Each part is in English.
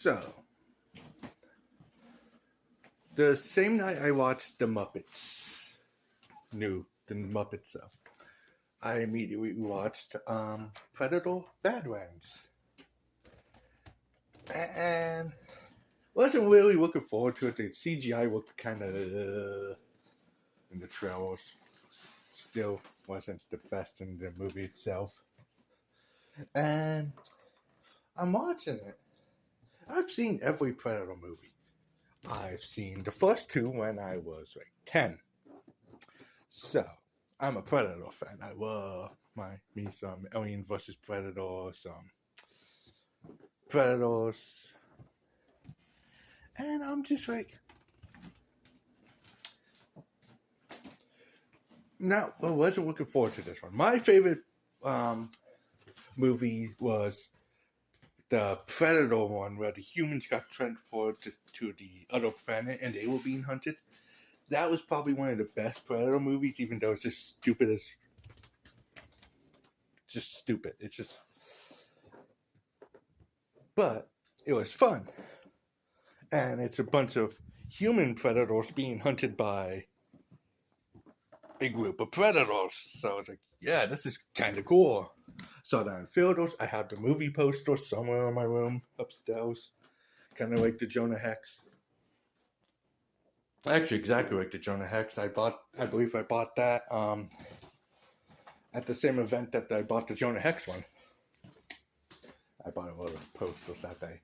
So, the same night I watched The Muppets, the Muppets stuff, I immediately watched Predator Badlands. And wasn't really looking forward to it. The CGI looked kind of in the trailers. Still wasn't the best in the movie itself. And I'm watching it. I've seen every Predator movie. I've seen the first two when I was like 10. So, I'm a Predator fan. I love me some Alien vs. Predator, some Predators. And I'm just like, no, I wasn't looking forward to this one. My favorite movie was the Predator one, where the humans got transported to the other planet and they were being hunted. That was probably one of the best Predator movies, even though it's just stupid as... Just stupid. It's just... But it was fun. And it's a bunch of human predators being hunted by a group of predators. So I was like, yeah, this is kind of cool. Saw that in theaters. I have the movie poster somewhere in my room upstairs. Kind of like the Jonah Hex. Actually, exactly like the Jonah Hex. I believe I bought that at the same event that I bought the Jonah Hex one. I bought a lot of posters that day.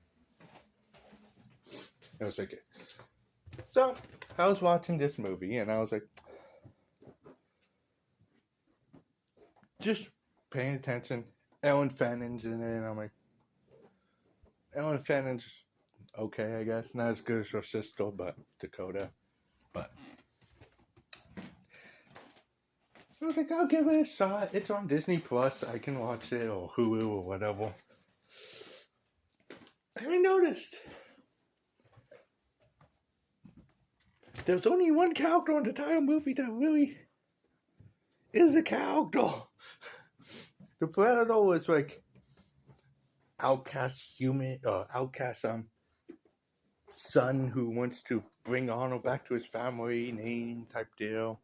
It was like, so I was watching this movie and I was like, just paying attention. Ellen Fannon's in it, and I'm like, Ellen Fannon's okay, I guess. Not as good as her sister, but Dakota. But I was like, I'll give it a shot. It's on Disney Plus. I can watch it, or Hulu, or whatever. And I noticed there's only one character in the entire movie that really is a character. The Predator was like outcast son who wants to bring Arnold back to his family name type deal.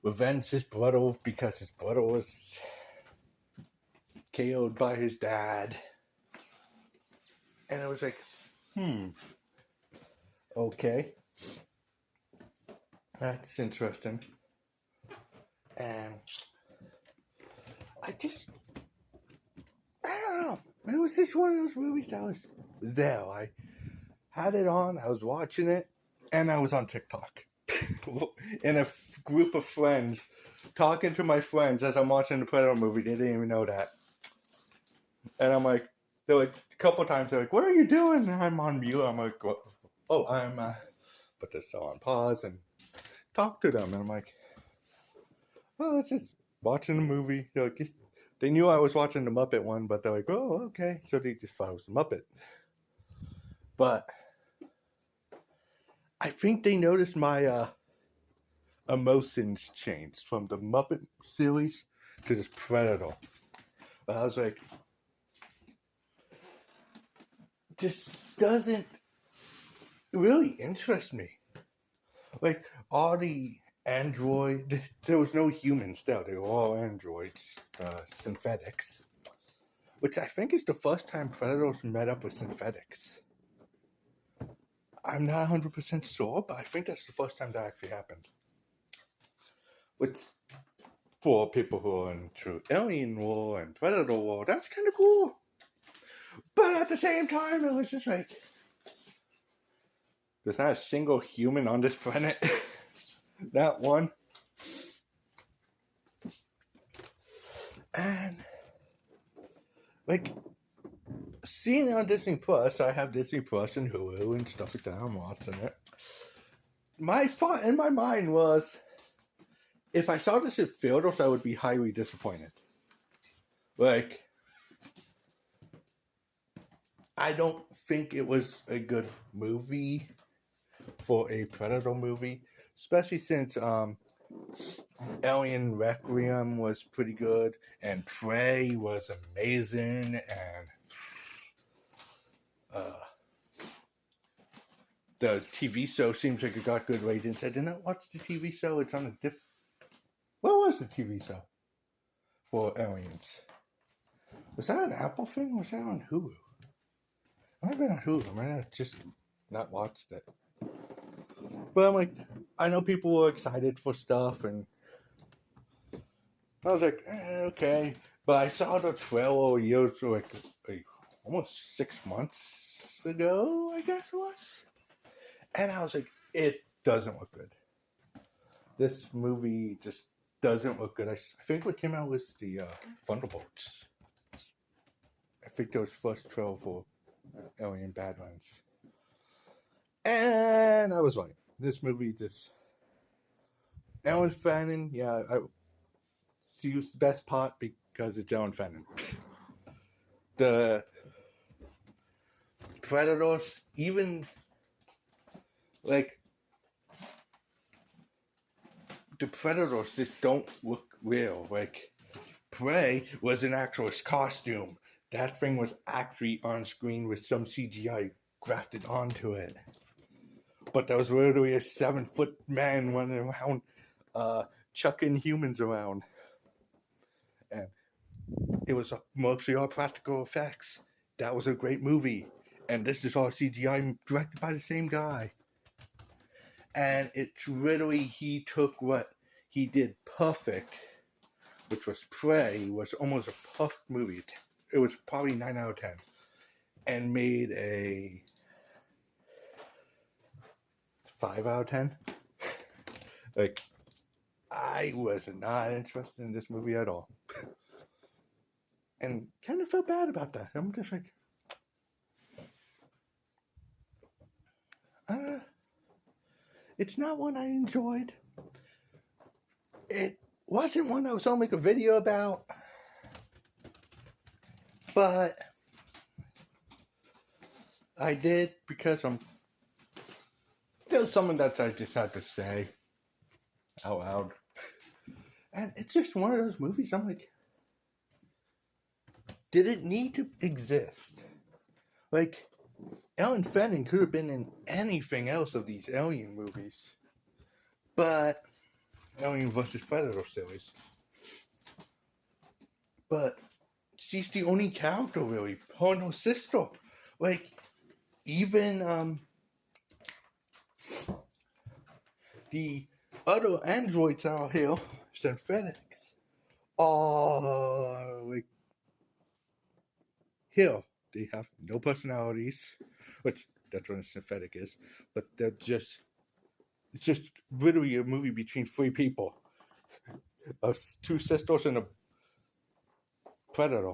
Revenge his brother because his brother was killed by his dad. And I was like, okay. That's interesting. And I don't know. It was just one of those movies that was there. I had it on, I was watching it, and I was on TikTok. In a group of friends, talking to my friends as I'm watching the Predator movie. They didn't even know that. And I'm like, they're like, a couple times, they're like, what are you doing? And I'm on mute. I'm like, oh, I'm, put this on pause and talk to them. And I'm like, oh, it's just watching the movie. They're like, they knew I was watching the Muppet one, but they're like, oh, okay. So they just thought it was the Muppet. But I think they noticed my emotions changed from the Muppet series to this Predator. But I was like, this doesn't really interest me. Like, all the android, there was no humans there. They were all androids, synthetics. Which I think is the first time Predators met up with synthetics. I'm not 100% sure, but I think that's the first time that actually happened. Which, for people who are into Alien War and Predator War, that's kind of cool. But at the same time, it was just like, there's not a single human on this planet. Not one. And, like, seeing it on Disney Plus, I have Disney Plus and Hulu and stuff like that. I'm watching it. My thought in my mind was, if I saw this in theaters, I would be highly disappointed. Like, I don't think it was a good movie for a Predator movie, especially since Alien Requiem was pretty good and Prey was amazing, and Uh, the TV show seems like it got good ratings. I did not watch the TV show. It's on a What was the TV show for aliens? Was that an Apple thing? Or was that on Hulu? It might have been on Hulu. I might have just not watched it. But I'm like, I know people were excited for stuff, and I was like, okay. But I saw the trailer years, like almost 6 months ago, I guess it was. And I was like, it doesn't look good. This movie just doesn't look good. I think what came out was the Thunderbolts. I think that was first trailer for Alien Badlands. And I was right. This movie just... Ellen Fanning, yeah, she used the best part because it's Ellen Fanning. The Predators, even... Like, the Predators just don't look real. Like, Prey was an actual costume. That thing was actually on screen with some CGI grafted onto it. But that was literally a 7-foot man running around, chucking humans around. And it was mostly all practical effects. That was a great movie. And this is all CGI directed by the same guy. And it's literally, he took what he did perfect, which was Prey, was almost a perfect movie. It was probably 9 out of 10. And made a 5 out of 10. Like, I was not interested in this movie at all. And kind of felt bad about that. I'm just like, it's not one I enjoyed. It wasn't one I was going to make a video about. But I did because there's something that I just had to say out loud. And it's just one of those movies I'm like, did it need to exist? Like, Ellen Fanning could have been in anything else of these Alien movies. But, Alien vs. Predator series. But, she's the only character really. Her and her sister. Like, even, the other androids out here, synthetics, are, like, here. They have no personalities, which that's what a synthetic is, but it's just literally a movie between 3 people. 2 sisters and a predator.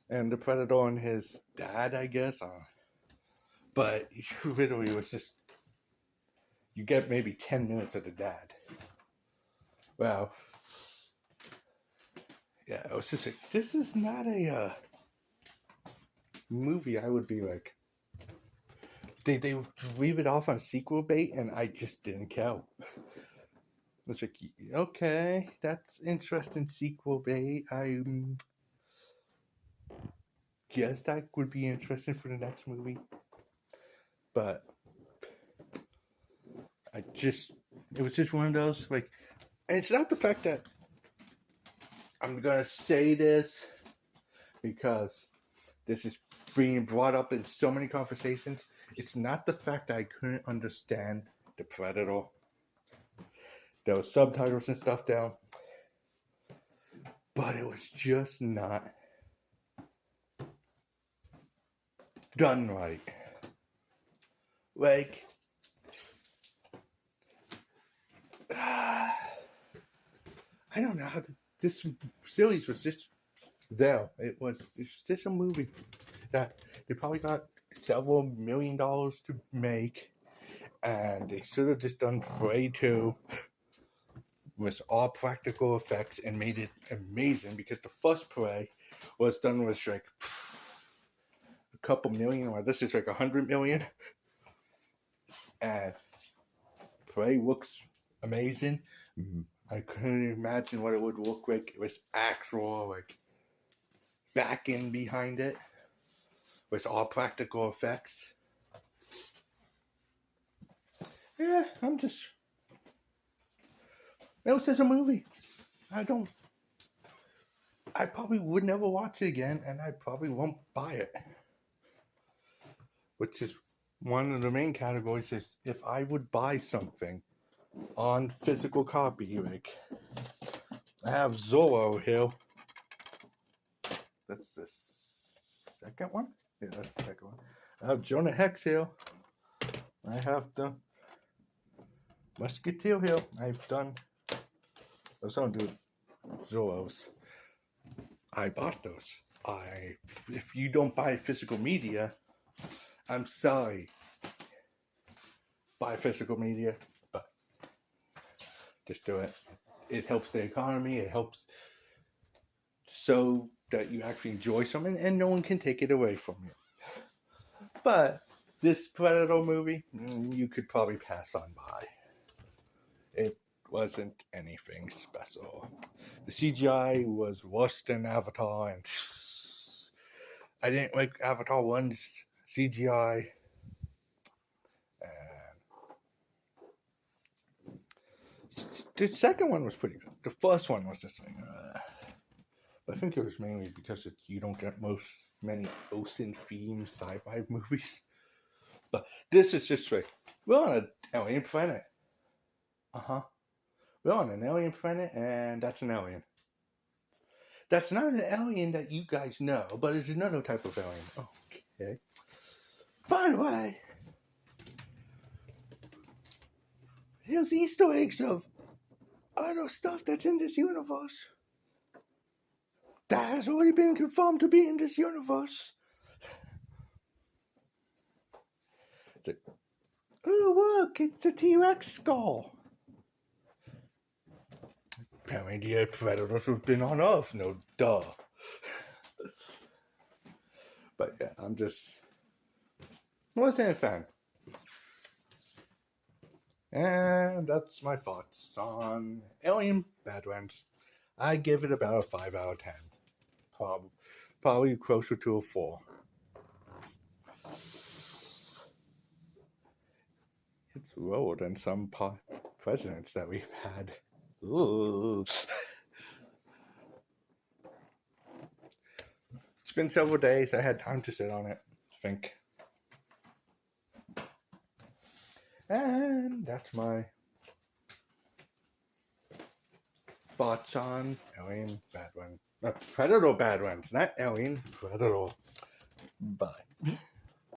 And the predator and his dad, I guess. But literally it was just, you get maybe 10 minutes of the dad. Well, yeah, it was just like, this is not a movie I would be like, they leave it off on sequel bait, and I just didn't care. It's like, okay, that's interesting sequel bait. I guess that would be interesting for the next movie, but it was just one of those, like, and it's not the fact that I'm gonna say this because this is being brought up in so many conversations. It's not the fact that I couldn't understand the Predator. There was subtitles and stuff down. But it was just not done right. Like, I don't know how this series was just there. It's just a movie that they probably got several $1 million to make, and they should have just done Prey 2 with all practical effects and made it amazing, because the first Prey was done with like a couple million, or this is like 100 million, and Prey looks amazing. I couldn't imagine what it would look like. It was actual, like, backing behind it. with all practical effects. Yeah, it was just a movie. I probably would never watch it again, and I probably won't buy it. Which is one of the main categories is if I would buy something on physical copy, like I have Zorro here. That's the second one? Yeah, that's the second one. I have Jonah Hex here. I have the Musketeer here. I've done. Those don't do Zorros. I bought those. If you don't buy physical media, I'm sorry. Buy physical media, but just do it. It helps the economy. It helps so that you actually enjoy something and no one can take it away from you. But this Predator movie, you could probably pass on by. It wasn't anything special. The CGI was worse than Avatar, and I didn't like Avatar 1's CGI. The second one was pretty good. The first one was just like, but I think it was mainly because you don't get many ocean-themed sci-fi movies. But this is just like, we're on an alien planet. We're on an alien planet, and that's an alien. That's not an alien that you guys know, but it's another type of alien. Okay. By the way, here's Easter eggs of other stuff that's in this universe that has already been confirmed to be in this universe. Oh, look, it's a T-Rex skull. Apparently the predators have been on Earth, no duh. But yeah, I wasn't a fan. And that's my thoughts on Alien Badlands. I give it about a 5 out of 10. Probably closer to a 4. It's lower than some presidents that we've had. Ooh. It's been several days. I had time to sit on it, think. And that's my thoughts on Alien Badlands. Predator Badlands, not Alien, Predator. Bye.